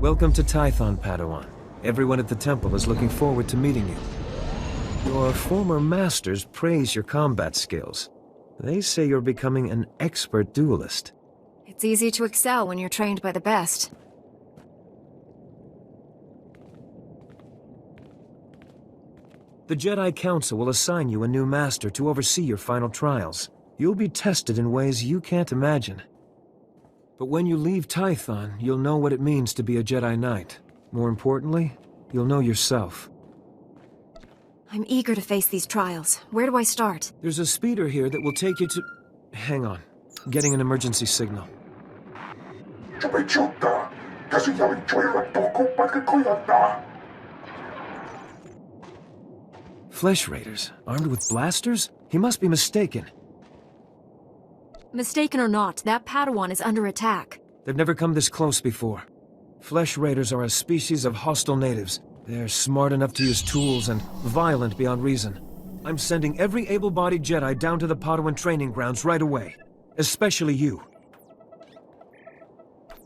Welcome to Tython, Padawan. Everyone at the temple is looking forward to meeting you. Your former masters praise your combat skills. They say you're becoming an expert duelist. It's easy to excel when you're trained by the best. The Jedi Council will assign you a new master to oversee your final trials. You'll be tested in ways you can't imagine. But when you leave Tython, you'll know what it means to be a Jedi Knight. More importantly, you'll know yourself. I'm eager to face these trials. Where do I start? There's a speeder here that will take you to... Hang on. Getting an emergency signal. Flesh Raiders? Armed with blasters? He must be mistaken. Mistaken or not, that Padawan is under attack. They've never come this close before. Flesh Raiders are a species of hostile natives. They're smart enough to use tools and violent beyond reason. I'm sending every able-bodied Jedi down to the Padawan training grounds right away. Especially you.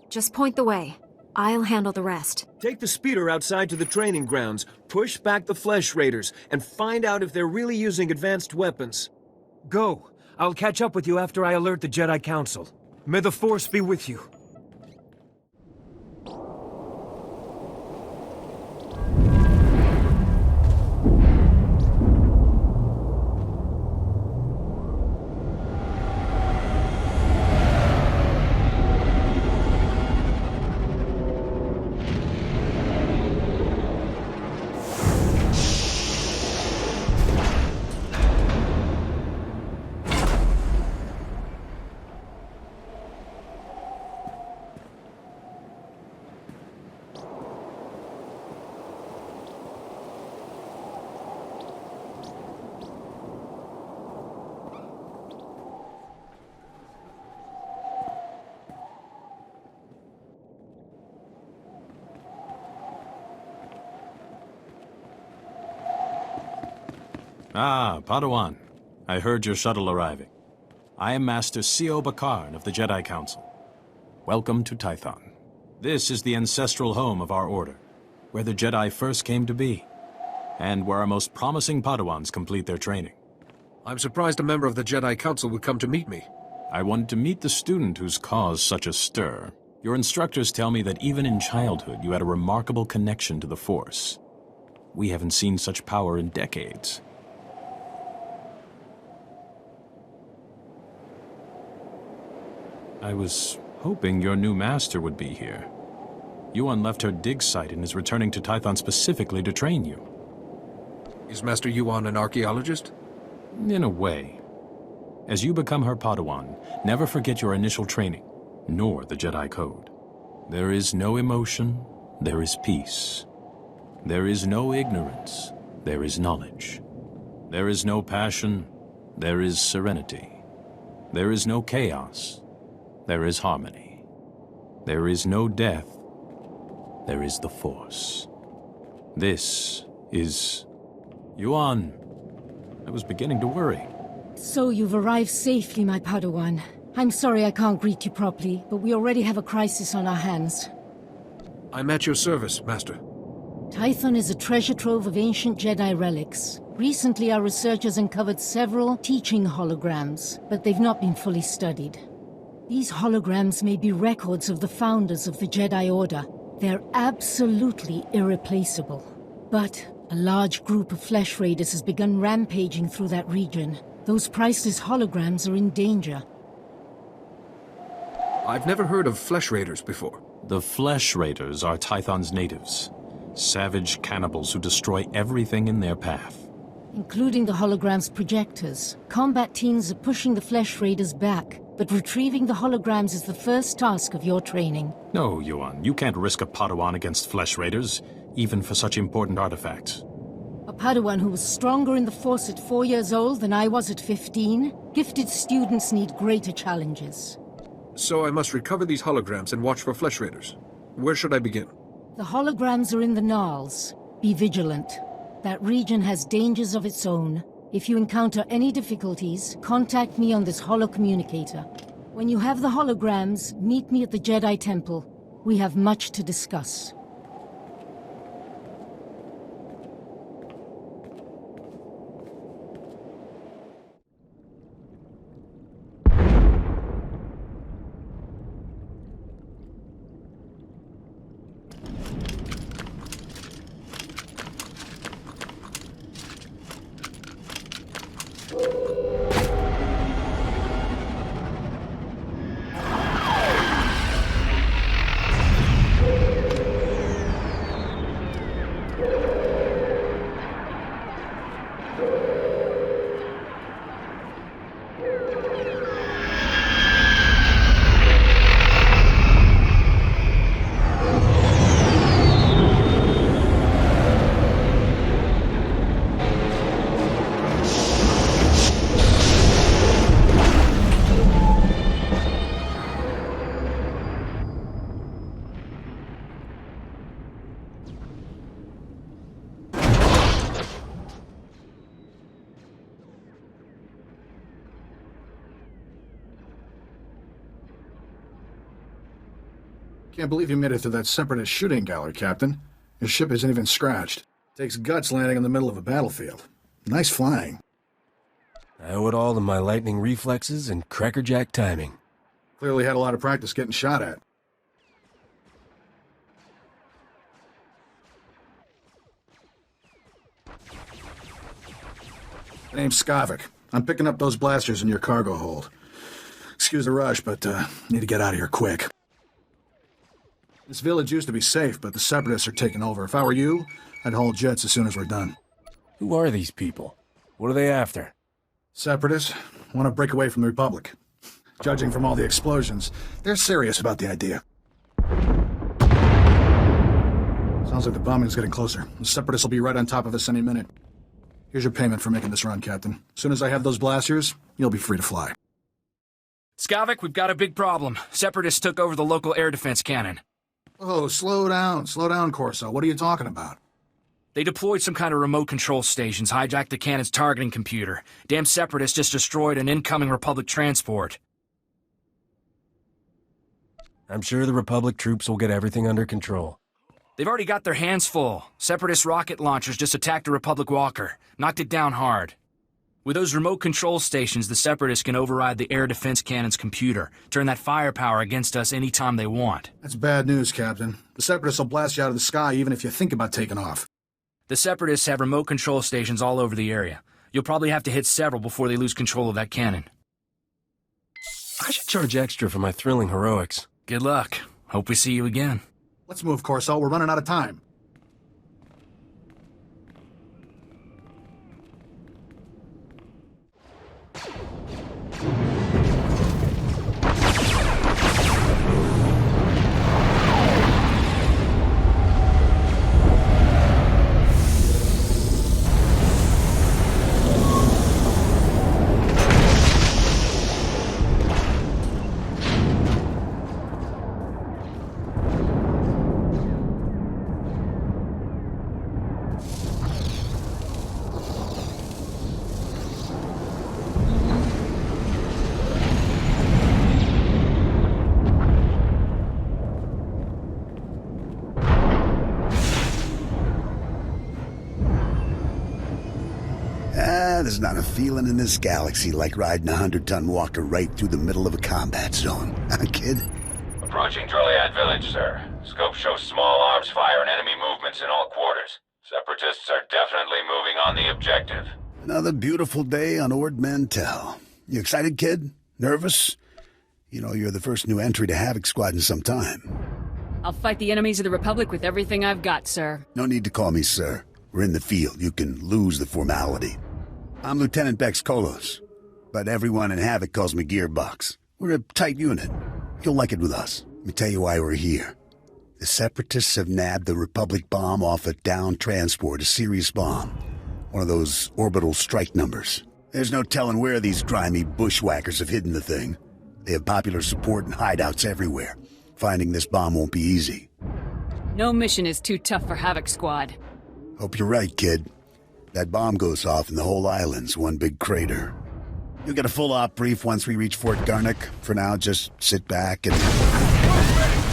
Just point the way. I'll handle the rest. Take the speeder outside to the training grounds, push back the Flesh Raiders, and find out if they're really using advanced weapons. Go. I'll catch up with you after I alert the Jedi Council. May the Force be with you. Ah, Padawan. I heard your shuttle arriving. I am Master C.O. Bakarn of the Jedi Council. Welcome to Tython. This is the ancestral home of our order, where the Jedi first came to be, and where our most promising Padawans complete their training. I'm surprised a member of the Jedi Council would come to meet me. I wanted to meet the student who's caused such a stir. Your instructors tell me that even in childhood you had a remarkable connection to the Force. We haven't seen such power in decades. I was hoping your new master would be here. Yuan left her dig site and is returning to Tython specifically to train you. Is Master Yuan an archaeologist? In a way. As you become her Padawan, never forget your initial training, nor the Jedi Code. There is no emotion, there is peace. There is no ignorance, there is knowledge. There is no passion, there is serenity. There is no chaos, there is harmony. There is no death, there is the Force. This is... Yuan, I was beginning to worry. So you've arrived safely, my Padawan. I'm sorry I can't greet you properly, but we already have a crisis on our hands. I'm at your service, Master. Tython is a treasure trove of ancient Jedi relics. Recently, our researchers uncovered several teaching holograms, but they've not been fully studied. These holograms may be records of the founders of the Jedi Order. They're absolutely irreplaceable. But a large group of Flesh Raiders has begun rampaging through that region. Those priceless holograms are in danger. I've never heard of Flesh Raiders before. The Flesh Raiders are Tython's natives. Savage cannibals who destroy everything in their path. Including the hologram's projectors. Combat teams are pushing the Flesh Raiders back, but retrieving the holograms is the first task of your training. No, Yuan, you can't risk a Padawan against Flesh Raiders, even for such important artifacts. A Padawan who was stronger in the Force at 4 years old than I was at 15? Gifted students need greater challenges. So I must recover these holograms and watch for Flesh Raiders. Where should I begin? The holograms are in the Gnarls. Be vigilant. That region has dangers of its own. If you encounter any difficulties, contact me on this holocommunicator. When you have the holograms, meet me at the Jedi Temple. We have much to discuss. Can't believe you made it through that Separatist shooting gallery, Captain. Your ship isn't even scratched. Takes guts landing in the middle of a battlefield. Nice flying. I owe it all to my lightning reflexes and crackerjack timing. Clearly had a lot of practice getting shot at. Name's Skavik. I'm picking up those blasters in your cargo hold. Excuse the rush, but need to get out of here quick. This village used to be safe, but the Separatists are taking over. If I were you, I'd haul jets as soon as we're done. Who are these people? What are they after? Separatists want to break away from the Republic. Judging from all the explosions, they're serious about the idea. Sounds like the bombing's getting closer. The Separatists will be right on top of us any minute. Here's your payment for making this run, Captain. As soon as I have those blasters, you'll be free to fly. Skavik, we've got a big problem. Separatists took over the local air defense cannon. Oh, slow down, Corso. What are you talking about? They deployed some kind of remote control stations, hijacked the cannon's targeting computer. Damn Separatists just destroyed an incoming Republic transport. I'm sure the Republic troops will get everything under control. They've already got their hands full. Separatist rocket launchers just attacked a Republic walker. Knocked it down hard. With those remote control stations, the Separatists can override the air defense cannon's computer, turn that firepower against us anytime they want. That's bad news, Captain. The Separatists will blast you out of the sky even if you think about taking off. The Separatists have remote control stations all over the area. You'll probably have to hit several before they lose control of that cannon. I should charge extra for my thrilling heroics. Good luck. Hope we see you again. Let's move, Corso. We're running out of time. There's not a feeling in this galaxy like riding a 100-ton walker right through the middle of a combat zone. Huh, kid? Approaching Droliad village, sir. Scope shows small arms fire and enemy movements in all quarters. Separatists are definitely moving on the objective. Another beautiful day on Ord Mantell. You excited, kid? Nervous? You know, you're the first new entry to Havoc Squad in some time. I'll fight the enemies of the Republic with everything I've got, sir. No need to call me sir. We're in the field. You can lose the formality. I'm Lieutenant Bex Kolos, but everyone in Havoc calls me Gearbox. We're a tight unit. You'll like it with us. Let me tell you why we're here. The Separatists have nabbed the Republic bomb off a downed transport, a serious bomb. One of those orbital strike numbers. There's no telling where these grimy bushwhackers have hidden the thing. They have popular support and hideouts everywhere. Finding this bomb won't be easy. No mission is too tough for Havoc Squad. Hope you're right, kid. That bomb goes off and the whole island's one big crater. You'll get a full op brief once we reach Fort Garnick. For now, just sit back and...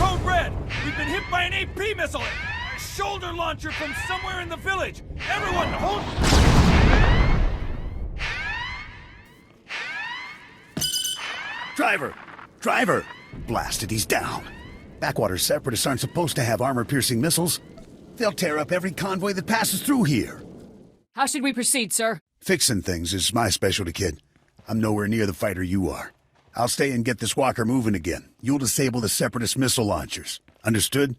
Code red! We've been hit by an AP missile! A shoulder launcher from somewhere in the village! Everyone, hold... Driver! Driver! Blasted, he's down. Backwater Separatists aren't supposed to have armor-piercing missiles. They'll tear up every convoy that passes through here. How should we proceed, sir? Fixing things is my specialty, kid. I'm nowhere near the fighter you are. I'll stay and get this walker moving again. You'll disable the Separatist missile launchers. Understood?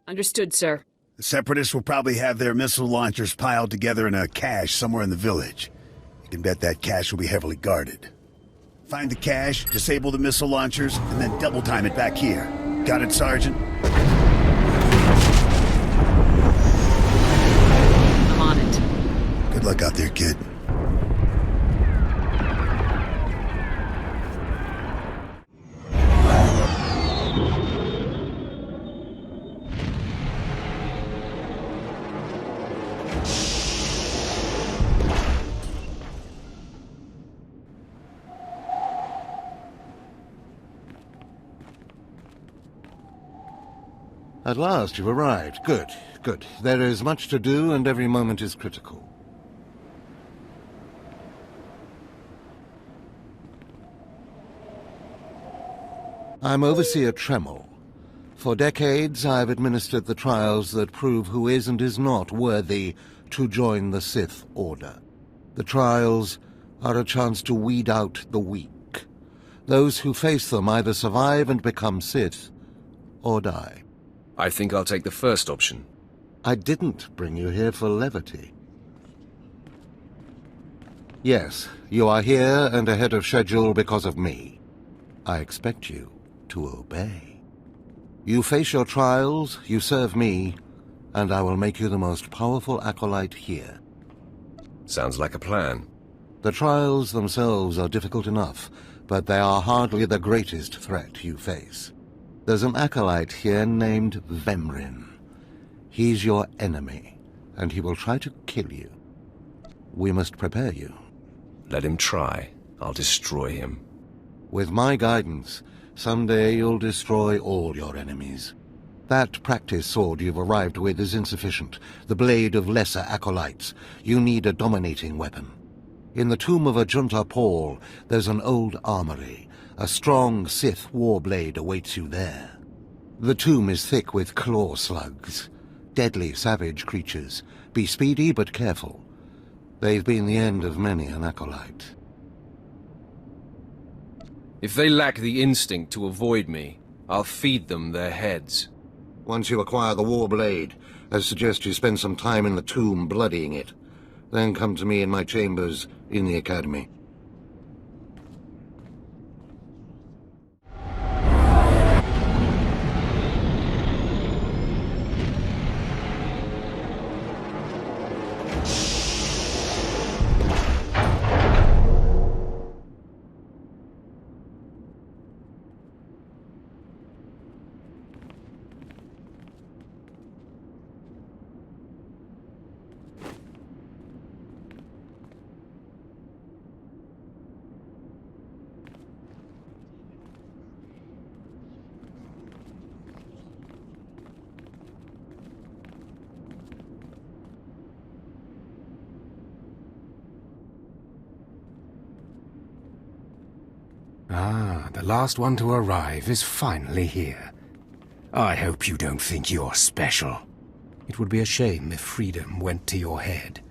Understood, sir. The Separatists will probably have their missile launchers piled together in a cache somewhere in the village. You can bet that cache will be heavily guarded. Find the cache, disable the missile launchers, and then double time it back here. Got it, Sergeant? I'm on it. Good luck out there, kid. At last, you've arrived. Good, good. There is much to do, and every moment is critical. I'm Overseer Tremel. For decades, I've administered the trials that prove who is and is not worthy to join the Sith Order. The trials are a chance to weed out the weak. Those who face them either survive and become Sith, or die. I think I'll take the first option. I didn't bring you here for levity. Yes, you are here and ahead of schedule because of me. I expect you to obey. You face your trials, you serve me, and I will make you the most powerful acolyte here. Sounds like a plan. The trials themselves are difficult enough, but they are hardly the greatest threat you face. There's an acolyte here named Vemrin. He's your enemy, and he will try to kill you. We must prepare you. Let him try. I'll destroy him. With my guidance, someday you'll destroy all your enemies. That practice sword you've arrived with is insufficient. The blade of lesser acolytes. You need a dominating weapon. In the tomb of Ajunta Paul, there's an old armory. A strong Sith warblade awaits you there. The tomb is thick with claw slugs. Deadly, savage creatures. Be speedy, but careful. They've been the end of many an acolyte. If they lack the instinct to avoid me, I'll feed them their heads. Once you acquire the warblade, I suggest you spend some time in the tomb bloodying it. Then come to me in my chambers in the academy. Ah, the last one to arrive is finally here. I hope you don't think you're special. It would be a shame if freedom went to your head.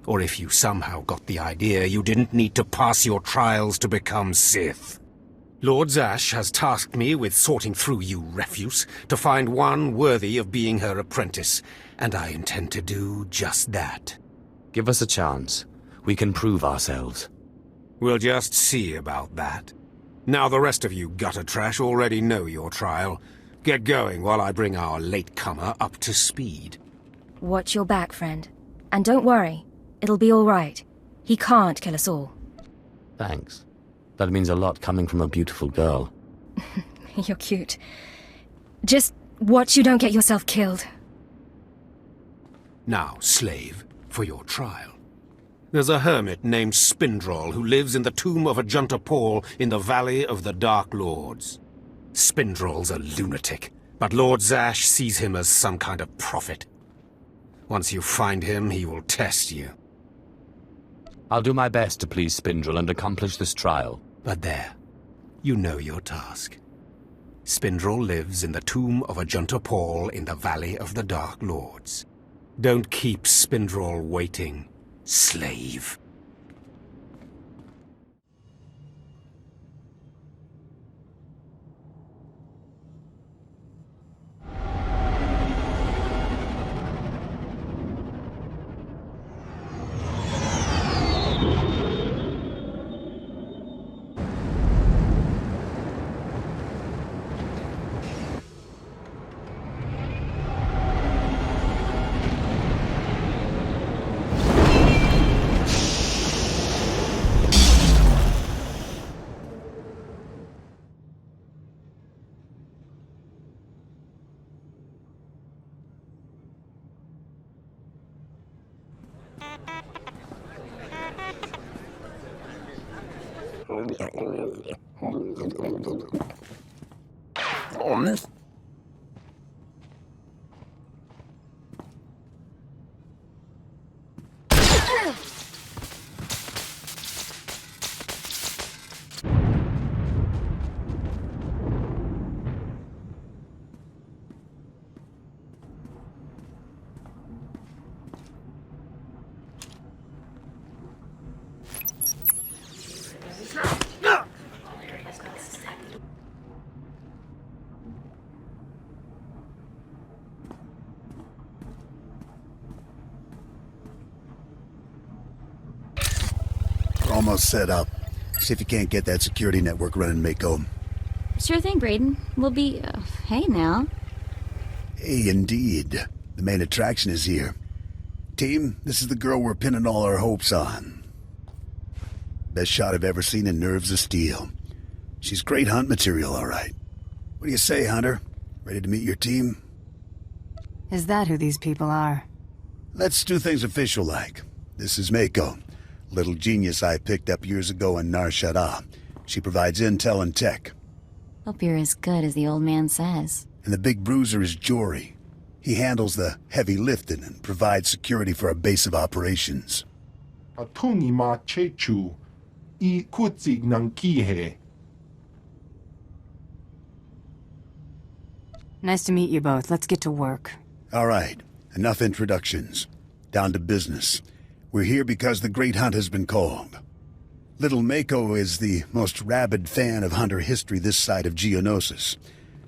Or if you somehow got the idea you didn't need to pass your trials to become Sith. Lord Zash has tasked me with sorting through you refuse to find one worthy of being her apprentice, and I intend to do just that. Give us a chance. We can prove ourselves. We'll just see about that. Now the rest of you gutter trash already know your trial. Get going while I bring our latecomer up to speed. Watch your back, friend. And don't worry. It'll be all right. He can't kill us all. Thanks. That means a lot coming from a beautiful girl. You're cute. Just watch you don't get yourself killed. Now, slave, for your trial. There's a hermit named Spindrol who lives in the tomb of Ajunta Paul in the Valley of the Dark Lords. Spindrol's a lunatic, But Lord Zash sees him as some kind of prophet. Once you find him, he will test you. I'll do my best to please Spindrel and accomplish this trial. But there, you know your task. Spindrel lives in the tomb of Ajunta Paul in the Valley of the Dark Lords. Don't keep Spindrel waiting, slave. Almost set up. See if you can't get that security network running, Mako. Sure thing, Brayden. We'll be... hey now. Hey, indeed. The main attraction is here. Team, this is the girl we're pinning all our hopes on. Best shot I've ever seen in Nerves of Steel. She's great hunt material, all right. What do you say, Hunter? Ready to meet your team? Is that who these people are? Let's do things official-like. This is Mako. Little genius I picked up years ago in Nar Shaddaa. She provides intel and tech. Hope you're as good as the old man says. And the big bruiser is Jory. He handles the heavy lifting and provides security for our base of operations. Atuni ma chechu, I kutzig nankihe. Nice to meet you both. Let's get to work. All right, enough introductions. Down to business. We're here because the Great Hunt has been called. Little Mako is the most rabid fan of Hunter history this side of Geonosis,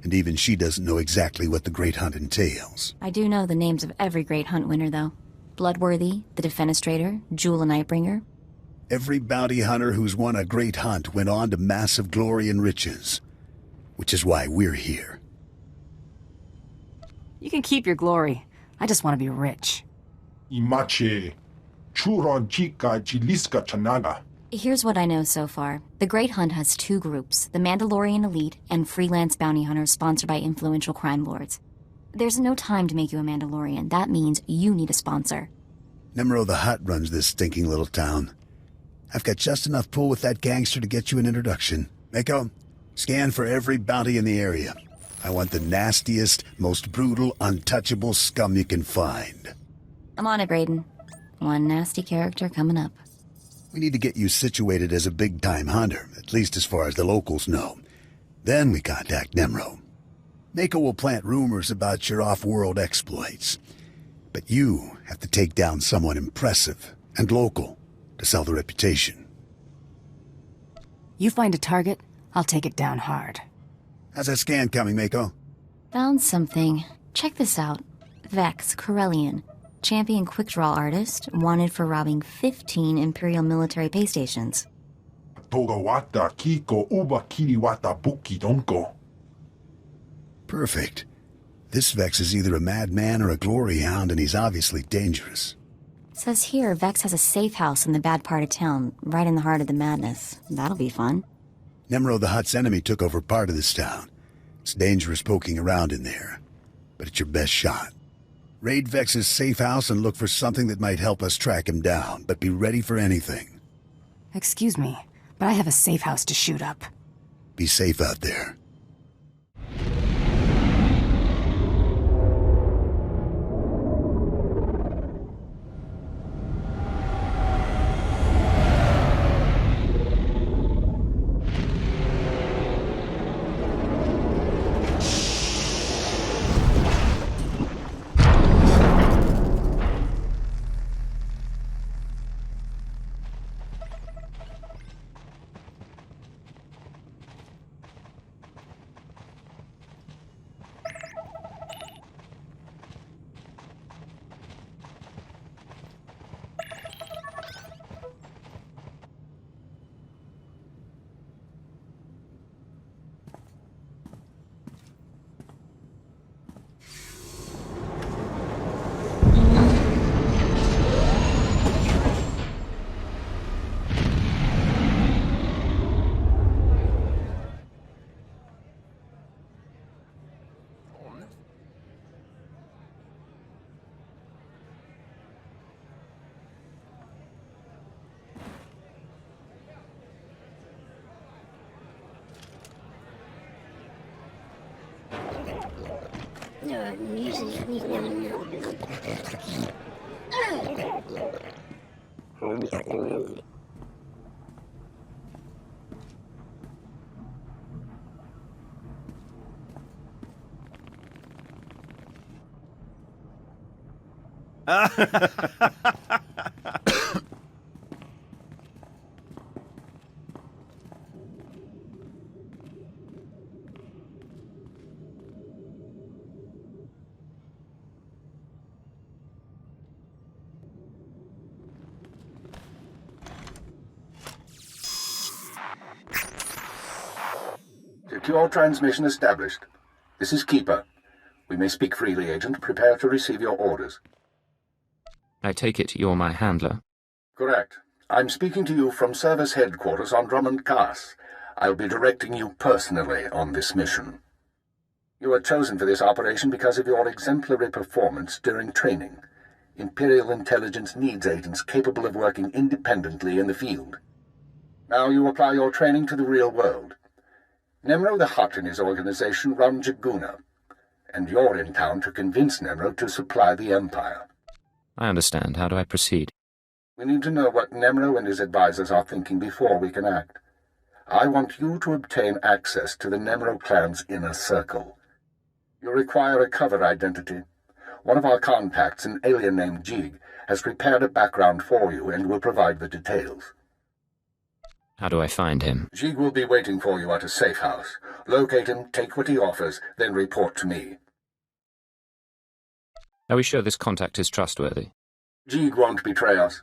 and even she doesn't know exactly what the Great Hunt entails. I do know the names of every Great Hunt winner, though. Bloodworthy, the Defenestrator, Jewel and Nightbringer. Every bounty hunter who's won a Great Hunt went on to massive glory and riches, which is why we're here. You can keep your glory. I just want to be rich. Imache, churon chika jiliska chanaga. Here's what I know so far. The Great Hunt has two groups, the Mandalorian Elite and freelance bounty hunters sponsored by influential crime lords. There's no time to make you a Mandalorian. That means you need a sponsor. Nemro the Hutt runs this stinking little town. I've got just enough pull with that gangster to get you an introduction. Mako, scan for every bounty in the area. I want the nastiest, most brutal, untouchable scum you can find. I'm on it, Brayden. One nasty character coming up. We need to get you situated as a big-time hunter, at least as far as the locals know. Then we contact Nemro. Mako will plant rumors about your off-world exploits. But you have to take down someone impressive and local to sell the reputation. You find a target, I'll take it down hard. How's that scan coming, Mako? Found something. Check this out. Vex, Corellian. Champion quick-draw artist, wanted for robbing 15 Imperial military pay stations. Togawata kiko uba kiriwata buki donko. Perfect. This Vex is either a madman or a glory hound, and he's obviously dangerous. Says here, Vex has a safe house in the bad part of town, right in the heart of the madness. That'll be fun. Nemro the Hutt's enemy took over part of this town. It's dangerous poking around in there, but it's your best shot. Raid Vex's safe house and look for something that might help us track him down, but be ready for anything. Excuse me, but I have a safe house to shoot up. Be safe out there. Secure transmission established. This is Keeper. We may speak freely, Agent. Prepare to receive your orders. I take it you're my handler? Correct. I'm speaking to you from Service Headquarters on Drummond Cass. I'll be directing you personally on this mission. You were chosen for this operation because of your exemplary performance during training. Imperial Intelligence needs agents capable of working independently in the field. Now you apply your training to the real world. Nemro the Hutt and his organization run Jaguna, and you're in town to convince Nemro to supply the Empire. I understand. How do I proceed? We need to know what Nemro and his advisors are thinking before we can act. I want you to obtain access to the Nemro clan's inner circle. You require a cover identity. One of our contacts, an alien named Jig, has prepared a background for you and will provide the details. How do I find him? Jig will be waiting for you at a safe house. Locate him, take what he offers, then report to me. Are we sure this contact is trustworthy? Jig won't betray us.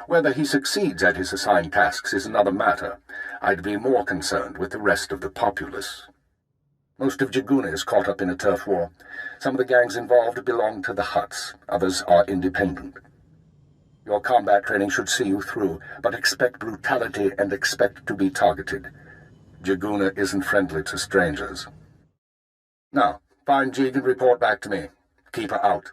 Whether he succeeds at his assigned tasks is another matter. I'd be more concerned with the rest of the populace. Most of Jaguna is caught up in a turf war. Some of the gangs involved belong to the Hutts. Others are independent. Your combat training should see you through, but expect brutality and expect to be targeted. Jaguna isn't friendly to strangers. Now, find Jig and report back to me. Keep her out.